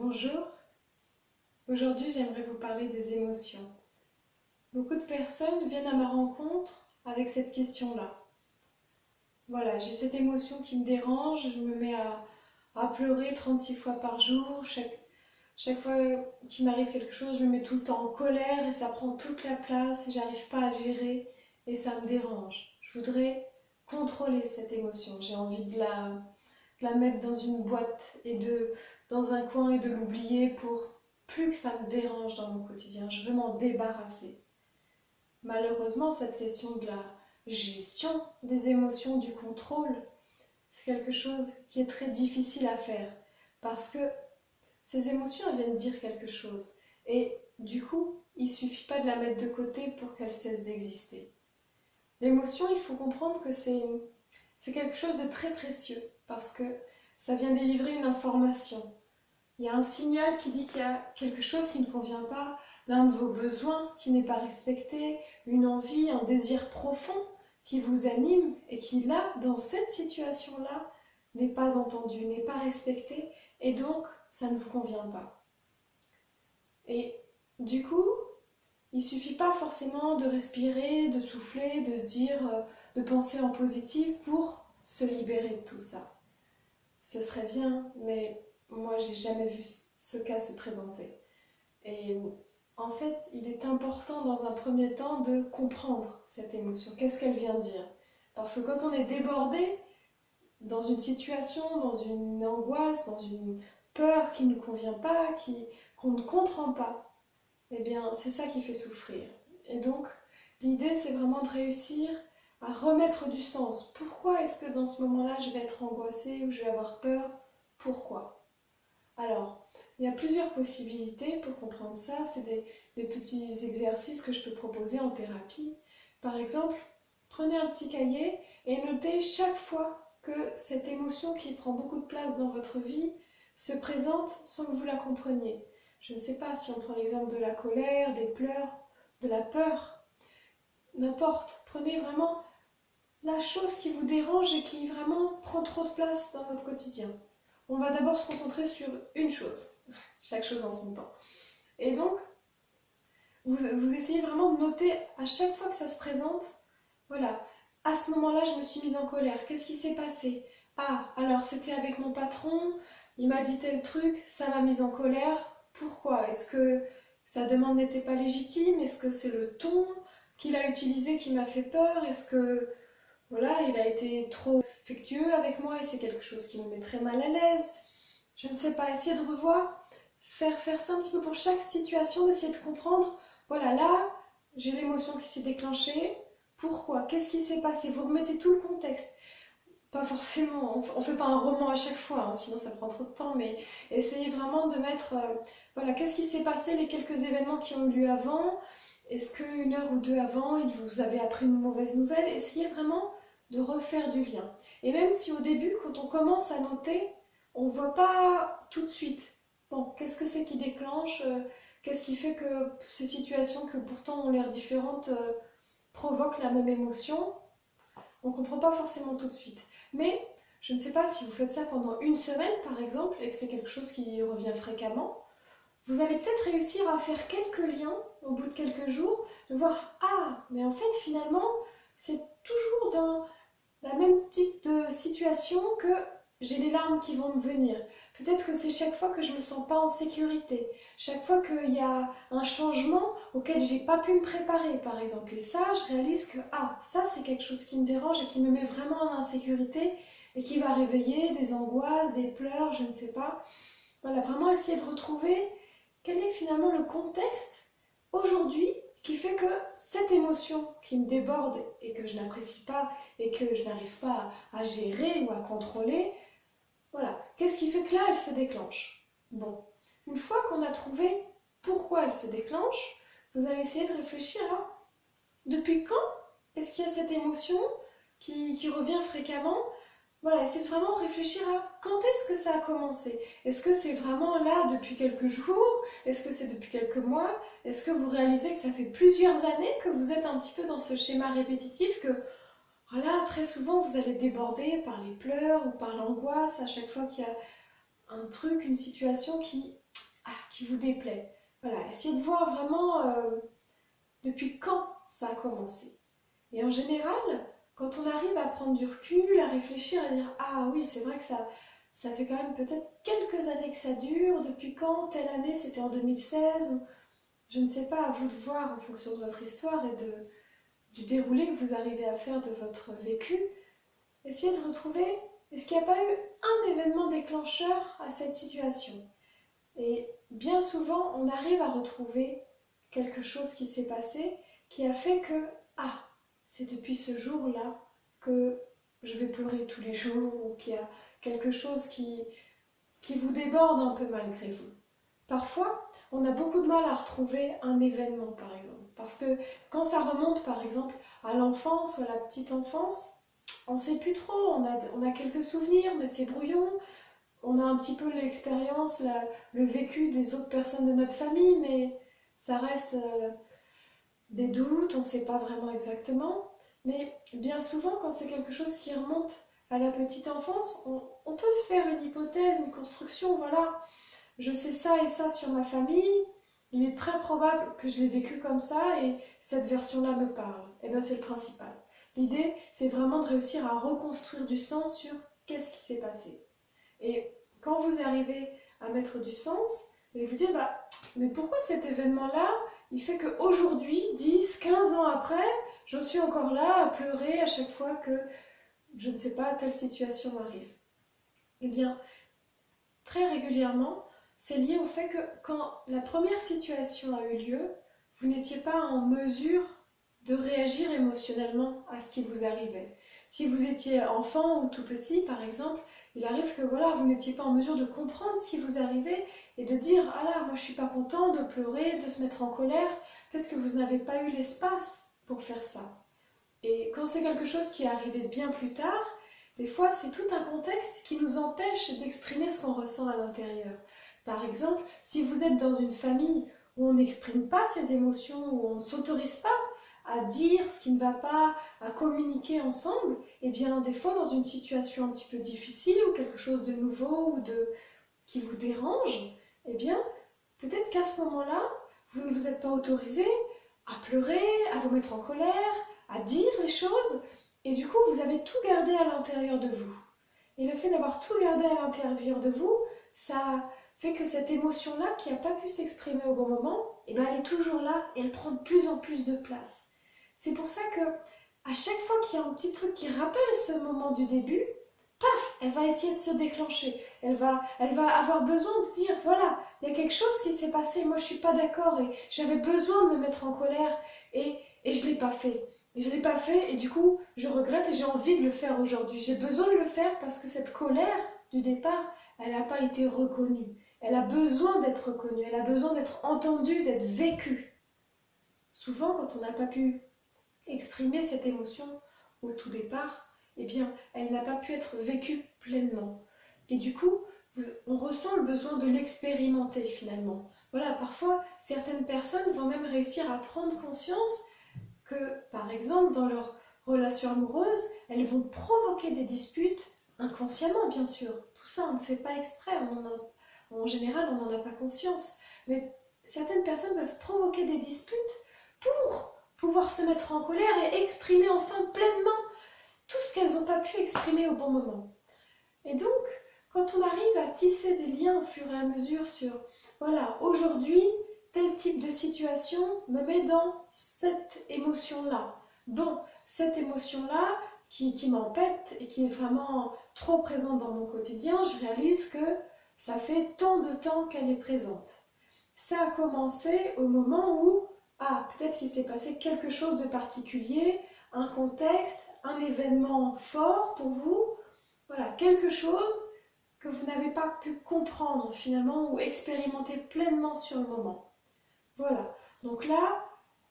Bonjour, aujourd'hui j'aimerais vous parler des émotions. Beaucoup de personnes viennent à ma rencontre avec cette question-là. Voilà, j'ai cette émotion qui me dérange, je me mets à pleurer 36 fois par jour, chaque fois qu'il m'arrive quelque chose, je me mets tout le temps en colère et ça prend toute la place et j'arrive pas à le gérer et ça me dérange. Je voudrais contrôler cette émotion, j'ai envie de la mettre dans une boîte dans un coin et de l'oublier pour plus que ça me dérange dans mon quotidien. Je veux m'en débarrasser. Malheureusement, cette question de la gestion des émotions, du contrôle, c'est quelque chose qui est très difficile à faire parce que ces émotions, elles viennent dire quelque chose. Et du coup, il ne suffit pas de la mettre de côté pour qu'elle cesse d'exister. L'émotion, il faut comprendre que c'est quelque chose de très précieux parce que ça vient délivrer une information. Il y a un signal qui dit qu'il y a quelque chose qui ne convient pas, l'un de vos besoins qui n'est pas respecté, une envie, un désir profond qui vous anime et qui là, dans cette situation-là, n'est pas entendu, n'est pas respecté et donc ça ne vous convient pas. Et du coup, il ne suffit pas forcément de respirer, de souffler, de se dire, de penser en positif pour se libérer de tout ça. Ce serait bien, mais moi j'ai jamais vu ce cas se présenter. Et en fait, il est important dans un premier temps de comprendre cette émotion. Qu'est-ce qu'elle vient dire? Parce que quand on est débordé dans une situation, dans une angoisse, dans une peur qui ne nous convient pas, qu'on ne comprend pas, eh bien c'est ça qui fait souffrir. Et donc l'idée c'est vraiment de réussir à remettre du sens. Pourquoi est-ce que dans ce moment-là je vais être angoissée ou je vais avoir peur? Pourquoi? Alors, il y a plusieurs possibilités pour comprendre ça. C'est des petits exercices que je peux proposer en thérapie. Par exemple, prenez un petit cahier et notez chaque fois que cette émotion qui prend beaucoup de place dans votre vie se présente sans que vous la compreniez. Je ne sais pas si on prend l'exemple de la colère, des pleurs, de la peur, n'importe. Prenez vraiment la chose qui vous dérange et qui vraiment prend trop de place dans votre quotidien. On va d'abord se concentrer sur une chose, chaque chose en son temps. Et donc, vous essayez vraiment de noter à chaque fois que ça se présente, voilà, à ce moment-là, je me suis mise en colère, qu'est-ce qui s'est passé? Ah, alors c'était avec mon patron, il m'a dit tel truc, ça m'a mise en colère, pourquoi? Est-ce que sa demande n'était pas légitime? Est-ce que c'est le ton qu'il a utilisé qui m'a fait peur? Est-ce que voilà, il a été trop affectueux avec moi et c'est quelque chose qui me met très mal à l'aise? Je ne sais pas, essayer de revoir, faire ça un petit peu pour chaque situation, d'essayer de comprendre, voilà, là, j'ai l'émotion qui s'est déclenchée, pourquoi? Qu'est-ce qui s'est passé? Vous remettez tout le contexte. Pas forcément, on ne fait pas un roman à chaque fois, hein, sinon ça prend trop de temps, mais essayez vraiment de mettre, voilà, qu'est-ce qui s'est passé, les quelques événements qui ont eu lieu avant, est-ce qu'une heure ou deux avant, il vous avait appris une mauvaise nouvelle? Essayez vraiment de refaire du lien. Et même si au début, quand on commence à noter, on ne voit pas tout de suite. Bon, qu'est-ce que c'est qui déclenche? Qu'est-ce qui fait que ces situations que pourtant ont l'air différentes provoquent la même émotion? On ne comprend pas forcément tout de suite. Mais je ne sais pas si vous faites ça pendant une semaine par exemple et que c'est quelque chose qui revient fréquemment, vous allez peut-être réussir à faire quelques liens au bout de quelques jours, de voir ah, mais en fait finalement c'est toujours dans la même type de situation que j'ai les larmes qui vont me venir. Peut-être que c'est chaque fois que je me sens pas en sécurité, chaque fois qu'il y a un changement auquel j'ai pas pu me préparer par exemple. Et ça, je réalise que ah, ça c'est quelque chose qui me dérange et qui me met vraiment en insécurité et qui va réveiller des angoisses, des pleurs, je ne sais pas. Voilà, vraiment essayer de retrouver quel est finalement le contexte aujourd'hui qui fait que cette émotion qui me déborde et que je n'apprécie pas et que je n'arrive pas à gérer ou à contrôler, voilà, qu'est-ce qui fait que là elle se déclenche? Bon, une fois qu'on a trouvé pourquoi elle se déclenche, vous allez essayer de réfléchir à depuis quand est-ce qu'il y a cette émotion qui revient fréquemment. Voilà, essayez de vraiment réfléchir à quand est-ce que ça a commencé. Est-ce que c'est vraiment là depuis quelques jours? Est-ce que c'est depuis quelques mois? Est-ce que vous réalisez que ça fait plusieurs années que vous êtes un petit peu dans ce schéma répétitif que, voilà, très souvent vous allez déborder par les pleurs ou par l'angoisse à chaque fois qu'il y a un truc, une situation qui qui vous déplaît. Voilà, essayez de voir vraiment depuis quand ça a commencé. Et en général, quand on arrive à prendre du recul, à réfléchir, à dire ah oui, c'est vrai que ça fait quand même peut-être quelques années que ça dure, depuis quand, telle année, c'était en 2016, ou je ne sais pas, à vous de voir en fonction de votre histoire et du déroulé que vous arrivez à faire de votre vécu. Essayez de retrouver, est-ce qu'il n'y a pas eu un événement déclencheur à cette situation? Et bien souvent, on arrive à retrouver quelque chose qui s'est passé, qui a fait que, ah, c'est depuis ce jour-là que je vais pleurer tous les jours, ou qu'il y a quelque chose qui vous déborde un peu malgré vous. Parfois, on a beaucoup de mal à retrouver un événement, par exemple. Parce que quand ça remonte, par exemple, à l'enfance ou à la petite enfance, on ne sait plus trop, on a quelques souvenirs, mais c'est brouillon. On a un petit peu l'expérience, le vécu des autres personnes de notre famille, mais ça reste des doutes, on ne sait pas vraiment exactement. Mais bien souvent, quand c'est quelque chose qui remonte à la petite enfance, on peut se faire une hypothèse, une construction, voilà, je sais ça et ça sur ma famille, il est très probable que je l'ai vécu comme ça et cette version-là me parle. Et bien c'est le principal. L'idée, c'est vraiment de réussir à reconstruire du sens sur qu'est-ce qui s'est passé. Et quand vous arrivez à mettre du sens, vous allez vous dire, mais pourquoi cet événement-là, il fait qu'aujourd'hui, 10, 15 ans après, je suis encore là à pleurer à chaque fois que, je ne sais pas, telle situation m'arrive. Eh bien, très régulièrement, c'est lié au fait que quand la première situation a eu lieu, vous n'étiez pas en mesure de réagir émotionnellement à ce qui vous arrivait. Si vous étiez enfant ou tout petit, par exemple, il arrive que voilà, vous n'étiez pas en mesure de comprendre ce qui vous arrivait et de dire « Ah là, moi je suis pas content », de pleurer, de se mettre en colère. Peut-être que vous n'avez pas eu l'espace pour faire ça. Et quand c'est quelque chose qui est arrivé bien plus tard, des fois c'est tout un contexte qui nous empêche d'exprimer ce qu'on ressent à l'intérieur. Par exemple, si vous êtes dans une famille où on n'exprime pas ses émotions, où on ne s'autorise pas à dire ce qui ne va pas, à communiquer ensemble, et bien des fois dans une situation un petit peu difficile ou quelque chose de nouveau ou qui vous dérange, eh bien peut-être qu'à ce moment-là, vous ne vous êtes pas autorisé à pleurer, à vous mettre en colère, à dire les choses, et du coup vous avez tout gardé à l'intérieur de vous. Et le fait d'avoir tout gardé à l'intérieur de vous, ça fait que cette émotion-là qui n'a pas pu s'exprimer au bon moment, eh ben, elle est toujours là et elle prend de plus en plus de place. C'est pour ça que à chaque fois qu'il y a un petit truc qui rappelle ce moment du début, paf, elle va essayer de se déclencher. Elle va avoir besoin de dire, voilà, il y a quelque chose qui s'est passé, moi je suis pas d'accord et j'avais besoin de me mettre en colère et je l'ai pas fait. Et je l'ai pas fait et du coup, je regrette et j'ai envie de le faire aujourd'hui. J'ai besoin de le faire parce que cette colère du départ, elle n'a pas été reconnue. Elle a besoin d'être reconnue, elle a besoin d'être entendue, d'être vécue. Souvent, quand on n'a pas pu exprimer cette émotion au tout départ, eh bien, elle n'a pas pu être vécue pleinement. Et du coup, on ressent le besoin de l'expérimenter finalement. Voilà, parfois, certaines personnes vont même réussir à prendre conscience que, par exemple, dans leur relation amoureuse, elles vont provoquer des disputes, inconsciemment bien sûr. Tout ça, on ne fait pas exprès, en général, on n'en a pas conscience. Mais certaines personnes peuvent provoquer des disputes pour pouvoir se mettre en colère et exprimer enfin pleinement tout ce qu'elles n'ont pas pu exprimer au bon moment. Et donc, quand on arrive à tisser des liens au fur et à mesure sur, voilà, aujourd'hui, tel type de situation me met dans cette émotion-là. Bon, cette émotion-là qui m'empête et qui est vraiment trop présente dans mon quotidien, je réalise que ça fait tant de temps qu'elle est présente. Ça a commencé au moment où, peut-être qu'il s'est passé quelque chose de particulier, un contexte, un événement fort pour vous, voilà, quelque chose que vous n'avez pas pu comprendre finalement ou expérimenter pleinement sur le moment. Voilà, donc là,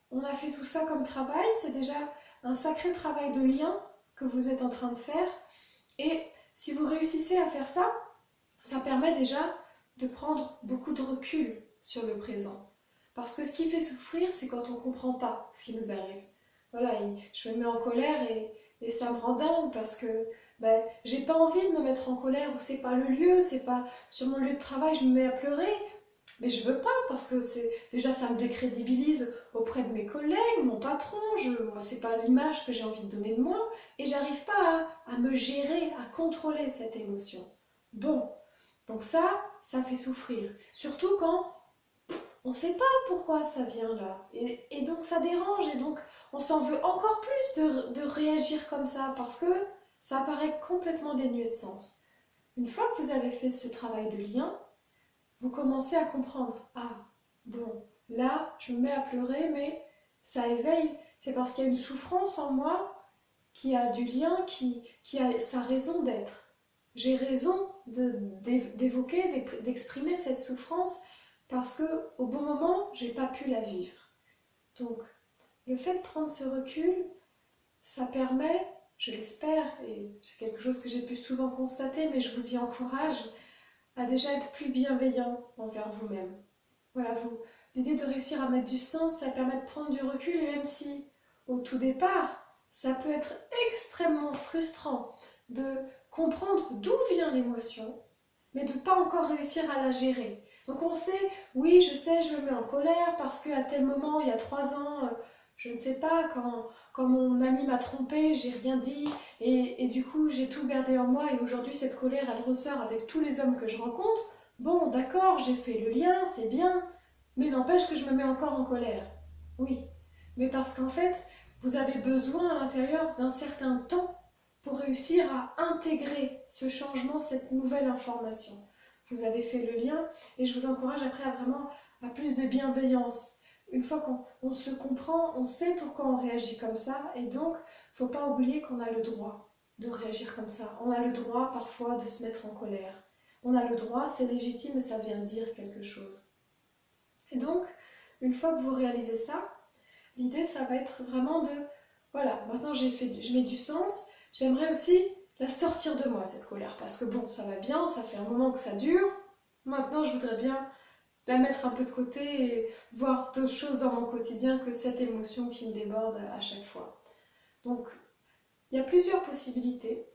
on a fait tout ça comme travail, c'est déjà un sacré travail de lien que vous êtes en train de faire. Et si vous réussissez à faire ça, ça permet déjà de prendre beaucoup de recul sur le présent. Parce que ce qui fait souffrir, c'est quand on ne comprend pas ce qui nous arrive. Voilà, je me mets en colère et ça me rend dingue parce que j'ai pas envie de me mettre en colère ou c'est pas le lieu, c'est pas sur mon lieu de travail, je me mets à pleurer. mais je veux pas parce que déjà ça me décrédibilise auprès de mes collègues, mon patron, c'est pas l'image que j'ai envie de donner de moi et j'arrive pas à me gérer, à contrôler cette émotion. Bon, donc ça fait souffrir. Surtout quand on ne sait pas pourquoi ça vient là. Et donc ça dérange et donc on s'en veut encore plus de réagir comme ça parce que ça paraît complètement dénué de sens. Une fois que vous avez fait ce travail de lien, vous commencez à comprendre. Ah, bon, là, je me mets à pleurer, mais ça éveille. C'est parce qu'il y a une souffrance en moi qui a du lien, qui a sa raison d'être. J'ai raison d'évoquer, d'exprimer cette souffrance parce que au bon moment, j'ai pas pu la vivre. Donc, le fait de prendre ce recul, ça permet, je l'espère, et c'est quelque chose que j'ai pu souvent constater, mais je vous y encourage, à déjà être plus bienveillant envers vous-même. Voilà, l'idée de réussir à mettre du sens, ça permet de prendre du recul, et même si, au tout départ, ça peut être extrêmement frustrant de comprendre d'où vient l'émotion, mais de ne pas encore réussir à la gérer. Donc on sait, oui, je sais, je me mets en colère parce qu'à tel moment, il y a 3 ans, je ne sais pas, quand mon ami m'a trompée, j'ai rien dit, et du coup j'ai tout gardé en moi, et aujourd'hui cette colère, elle ressort avec tous les hommes que je rencontre. Bon, d'accord, j'ai fait le lien, c'est bien, mais n'empêche que je me mets encore en colère. Oui, mais parce qu'en fait, vous avez besoin à l'intérieur d'un certain temps pour réussir à intégrer ce changement, cette nouvelle information. Vous avez fait le lien et je vous encourage après à vraiment à plus de bienveillance. Une fois qu'on se comprend, on sait pourquoi on réagit comme ça et donc il ne faut pas oublier qu'on a le droit de réagir comme ça. On a le droit parfois de se mettre en colère. On a le droit, c'est légitime et ça vient dire quelque chose. Et donc, une fois que vous réalisez ça, l'idée ça va être vraiment de, voilà, maintenant je mets du sens, j'aimerais aussi la sortir de moi cette colère, parce que bon, ça va bien, ça fait un moment que ça dure, maintenant je voudrais bien la mettre un peu de côté et voir d'autres choses dans mon quotidien que cette émotion qui me déborde à chaque fois. Donc, il y a plusieurs possibilités.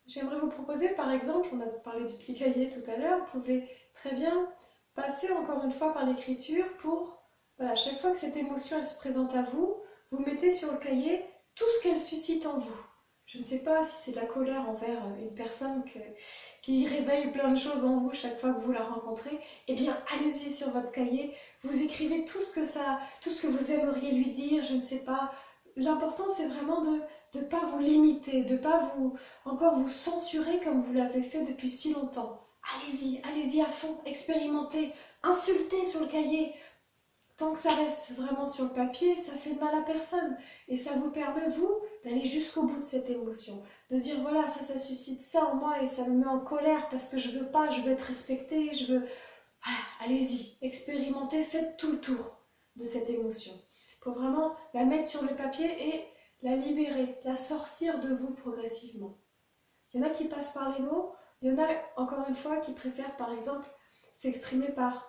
J'aimerais vous proposer, par exemple, on a parlé du petit cahier tout à l'heure, vous pouvez très bien passer encore une fois par l'écriture pour, voilà, chaque fois que cette émotion elle se présente à vous, vous mettez sur le cahier tout ce qu'elle suscite en vous. Je ne sais pas si c'est de la colère envers une personne qui réveille plein de choses en vous chaque fois que vous la rencontrez. Eh bien, allez-y sur votre cahier, vous écrivez tout ce que vous aimeriez lui dire, je ne sais pas. L'important, c'est vraiment de ne pas vous limiter, de ne pas encore vous censurer comme vous l'avez fait depuis si longtemps. Allez-y, allez-y à fond, expérimentez, insultez sur le cahier. Tant que ça reste vraiment sur le papier, ça fait de mal à personne. Et ça vous permet, vous, d'aller jusqu'au bout de cette émotion. De dire, voilà, ça suscite ça en moi et ça me met en colère parce que je veux pas, je veux être respectée, je veux... Voilà, allez-y, expérimentez, faites tout le tour de cette émotion. Pour vraiment la mettre sur le papier et la libérer, la sortir de vous progressivement. Il y en a qui passent par les mots, il y en a, encore une fois, qui préfèrent, par exemple, s'exprimer par...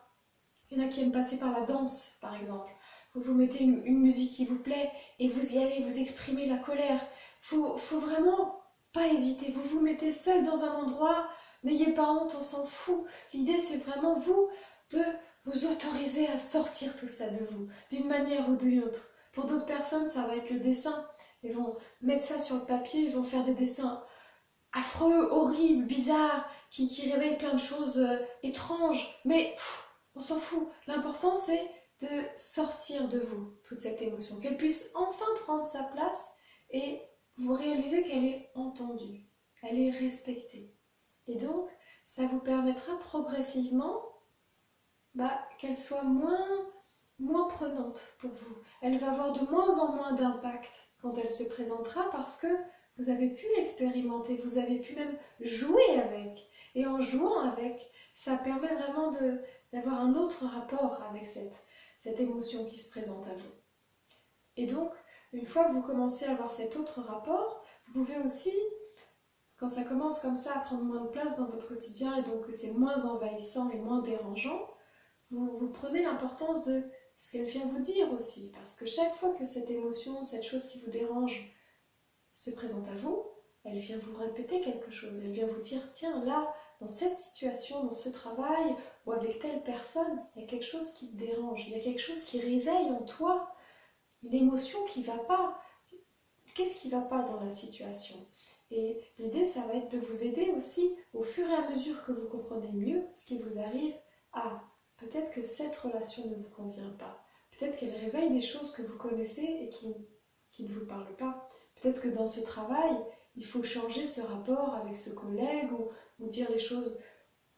Il y en a qui aiment passer par la danse, par exemple. Vous mettez une musique qui vous plaît et vous y allez, vous exprimez la colère. Faut vraiment pas hésiter. Vous vous mettez seul dans un endroit, n'ayez pas honte, on s'en fout. L'idée, c'est vraiment vous de vous autoriser à sortir tout ça de vous, d'une manière ou d'une autre. Pour d'autres personnes, ça va être le dessin. Ils vont mettre ça sur le papier, ils vont faire des dessins affreux, horribles, bizarres, qui réveillent plein de choses étranges. Mais on s'en fout. L'important, c'est de sortir de vous toute cette émotion, qu'elle puisse enfin prendre sa place et vous réaliser qu'elle est entendue, elle est respectée. Et donc, ça vous permettra progressivement qu'elle soit moins prenante pour vous. Elle va avoir de moins en moins d'impact quand elle se présentera parce que vous avez pu l'expérimenter, vous avez pu même jouer avec. Et en jouant avec, ça permet vraiment d'avoir un autre rapport avec cette émotion qui se présente à vous. Et donc, une fois que vous commencez à avoir cet autre rapport, vous pouvez aussi, quand ça commence comme ça à prendre moins de place dans votre quotidien et donc que c'est moins envahissant et moins dérangeant, vous prenez l'importance de ce qu'elle vient vous dire aussi. Parce que chaque fois que cette émotion, cette chose qui vous dérange se présente à vous, elle vient vous répéter quelque chose. Elle vient vous dire, tiens, là, dans cette situation, dans ce travail, ou avec telle personne, il y a quelque chose qui te dérange, il y a quelque chose qui réveille en toi une émotion qui ne va pas. Qu'est-ce qui ne va pas dans la situation? Et l'idée, ça va être de vous aider aussi, au fur et à mesure que vous comprenez mieux ce qui vous arrive, à peut-être que cette relation ne vous convient pas. Peut-être qu'elle réveille des choses que vous connaissez et qui ne vous parlent pas. Peut-être que dans ce travail, il faut changer ce rapport avec ce collègue ou dire les choses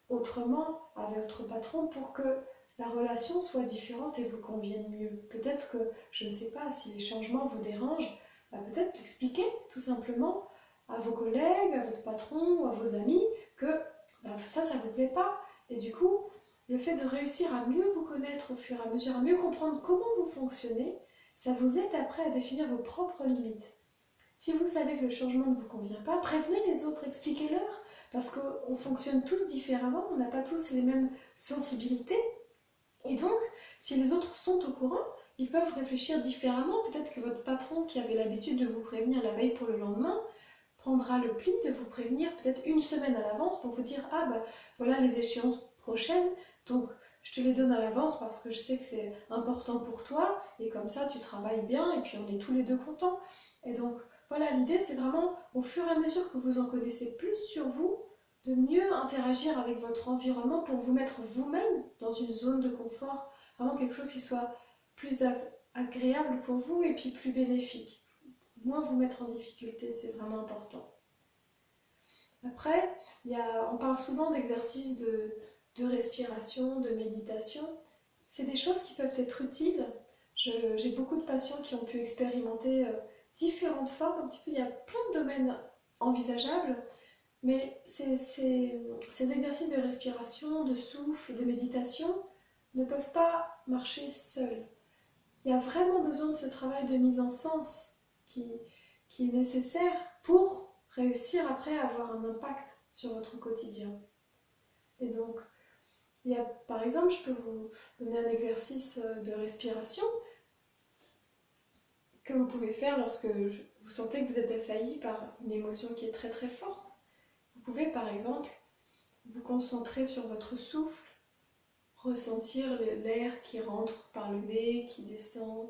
autrement à votre patron pour que la relation soit différente et vous convienne mieux. Peut-être que, je ne sais pas, si les changements vous dérangent, peut-être l'expliquer tout simplement à vos collègues, à votre patron ou à vos amis que ça ne vous plaît pas. Et du coup, le fait de réussir à mieux vous connaître au fur et à mesure, à mieux comprendre comment vous fonctionnez, ça vous aide après à définir vos propres limites. Si vous savez que le changement ne vous convient pas, prévenez les autres, expliquez-leur, parce qu'on fonctionne tous différemment, on n'a pas tous les mêmes sensibilités. Et donc, si les autres sont au courant, ils peuvent réfléchir différemment. Peut-être que votre patron, qui avait l'habitude de vous prévenir la veille pour le lendemain, prendra le pli de vous prévenir peut-être une semaine à l'avance pour vous dire « Ah voilà les échéances prochaines, donc je te les donne à l'avance parce que je sais que c'est important pour toi et comme ça tu travailles bien et puis on est tous les deux contents. » Et donc voilà, l'idée c'est vraiment au fur et à mesure que vous en connaissez plus sur vous, de mieux interagir avec votre environnement pour vous mettre vous-même dans une zone de confort, vraiment quelque chose qui soit plus agréable pour vous et puis plus bénéfique. Moins vous mettre en difficulté, c'est vraiment important. Après, on parle souvent d'exercices de respiration, de méditation. C'est des choses qui peuvent être utiles. J'ai beaucoup de patients qui ont pu expérimenter différentes formes. Un petit peu, il y a plein de domaines envisageables, mais ces exercices de respiration, de souffle, de méditation ne peuvent pas marcher seuls. Il y a vraiment besoin de ce travail de mise en sens qui est nécessaire pour réussir après à avoir un impact sur votre quotidien. Et donc, par exemple, je peux vous donner un exercice de respiration que vous pouvez faire lorsque vous sentez que vous êtes assailli par une émotion qui est très très forte. Vous pouvez par exemple vous concentrer sur votre souffle, ressentir l'air qui rentre par le nez, qui descend,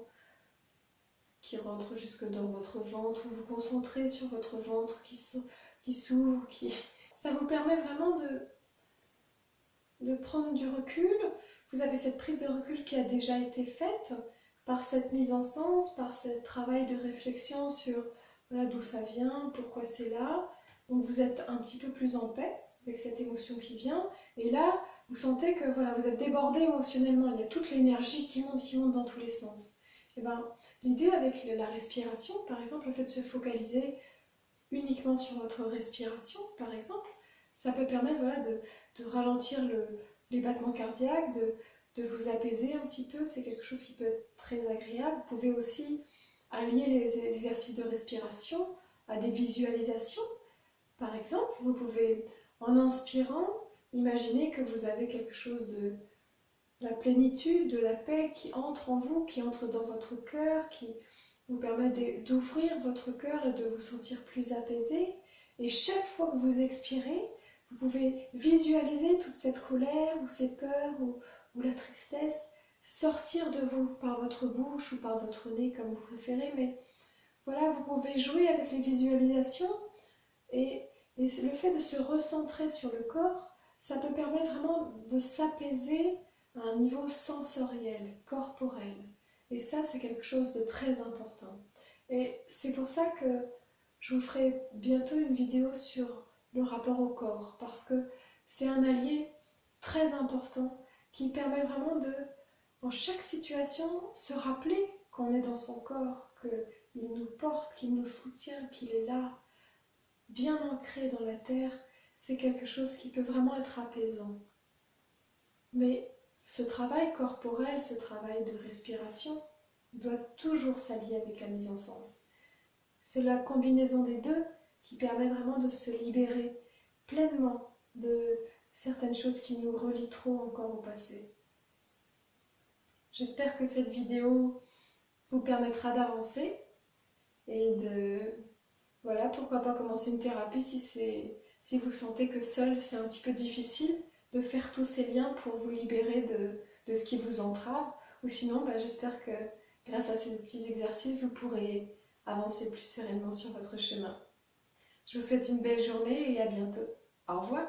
qui rentre jusque dans votre ventre, ou vous concentrer sur votre ventre qui s'ouvre, Ça vous permet vraiment de prendre du recul. Vous avez cette prise de recul qui a déjà été faite par cette mise en sens, par ce travail de réflexion sur voilà, d'où ça vient, pourquoi c'est là. Donc vous êtes un petit peu plus en paix avec cette émotion qui vient. Et là, vous sentez que voilà, vous êtes débordé émotionnellement. Il y a toute l'énergie qui monte dans tous les sens. Et l'idée avec la respiration, par exemple, le fait de se focaliser uniquement sur votre respiration, par exemple, ça peut permettre de ralentir les battements cardiaques, de vous apaiser un petit peu. C'est quelque chose qui peut être très agréable. Vous pouvez aussi allier les exercices de respiration à des visualisations. Par exemple, vous pouvez, en inspirant, imaginer que vous avez quelque chose de la plénitude, de la paix qui entre en vous, qui entre dans votre cœur, qui vous permet d'ouvrir votre cœur et de vous sentir plus apaisé. Et chaque fois que vous expirez, vous pouvez visualiser toute cette colère ou ces peurs ou la tristesse sortir de vous par votre bouche ou par votre nez, comme vous préférez. Mais voilà, vous pouvez jouer avec les visualisations et le fait de se recentrer sur le corps, ça peut permettre vraiment de s'apaiser à un niveau sensoriel, corporel. Et ça, c'est quelque chose de très important. Et c'est pour ça que je vous ferai bientôt une vidéo sur le rapport au corps, parce que c'est un allié très important qui permet vraiment en chaque situation, se rappeler qu'on est dans son corps, qu'il nous porte, qu'il nous soutient, qu'il est là, bien ancré dans la terre. C'est quelque chose qui peut vraiment être apaisant. Mais ce travail corporel, ce travail de respiration, doit toujours s'allier avec la mise en sens. C'est la combinaison des deux qui permet vraiment de se libérer pleinement de certaines choses qui nous relient trop encore au passé. J'espère que cette vidéo vous permettra d'avancer et voilà, pourquoi pas commencer une thérapie si vous sentez que seul c'est un petit peu difficile. de faire tous ces liens pour vous libérer de ce qui vous entrave. Ou sinon, j'espère que grâce à ces petits exercices, vous pourrez avancer plus sereinement sur votre chemin. Je vous souhaite une belle journée et à bientôt. Au revoir.